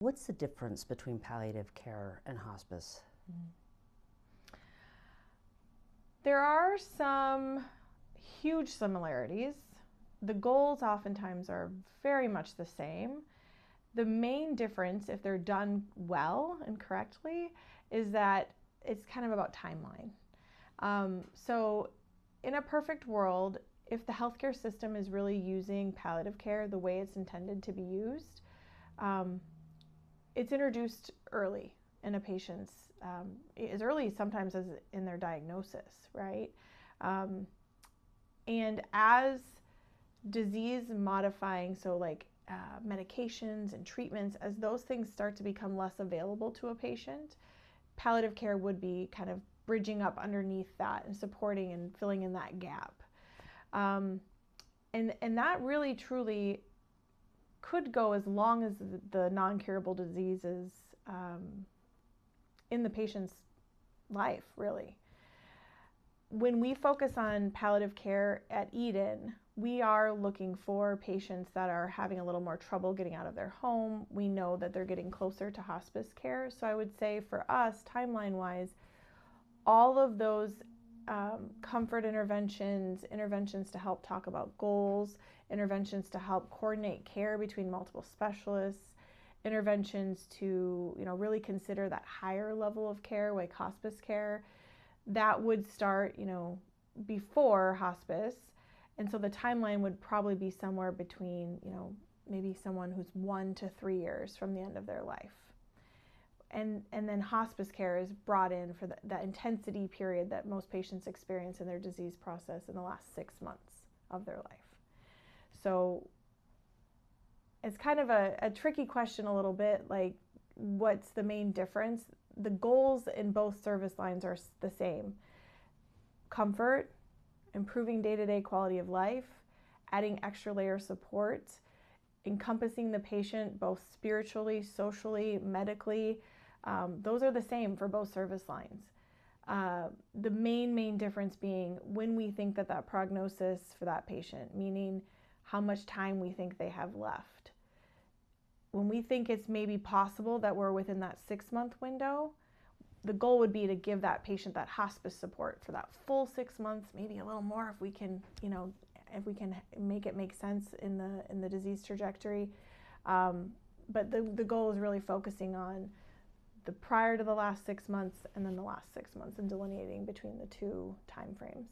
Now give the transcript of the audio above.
What's the difference between palliative care and hospice? There are some huge similarities. The goals oftentimes are very much the same. The main difference, if they're done well and correctly, is that it's kind of about timeline. So in a perfect world, if the healthcare system is really using palliative care the way it's intended to be used, it's introduced early in a patient's, as early sometimes as in their diagnosis, right? And as disease modifying, so like medications and treatments, as those things start to become less available to a patient, palliative care would be kind of bridging up underneath that and supporting and filling in that gap. And that really truly could go as long as the non-curable disease is in the patient's life, really. When we focus on palliative care at Eden, we are looking for patients that are having a little more trouble getting out of their home. We know that they're getting closer to hospice care. So I would say for us, timeline-wise, all of those comfort interventions, interventions to help talk about goals, interventions to help coordinate care between multiple specialists, interventions to really consider that higher level of care like hospice care, that would start before hospice. And so the timeline would probably be somewhere between maybe someone who's 1 to 3 years from the end of their life. And then hospice care is brought in for that intensity period that most patients experience in their disease process in the last 6 months of their life. So it's kind of a tricky question a little bit, like what's the main difference? The goals in both service lines are the same. Comfort, improving day-to-day quality of life, adding extra layer support, encompassing the patient both spiritually, socially, medically. Those are the same for both service lines. The main difference being when we think that prognosis for that patient, meaning how much time we think they have left. When we think it's maybe possible that we're within that 6-month window, the goal would be to give that patient that hospice support for that full 6 months, maybe a little more if we can, if we can make it make sense in the disease trajectory. But the goal is really focusing on the prior to the last 6 months and then the last 6 months and delineating between the two time frames.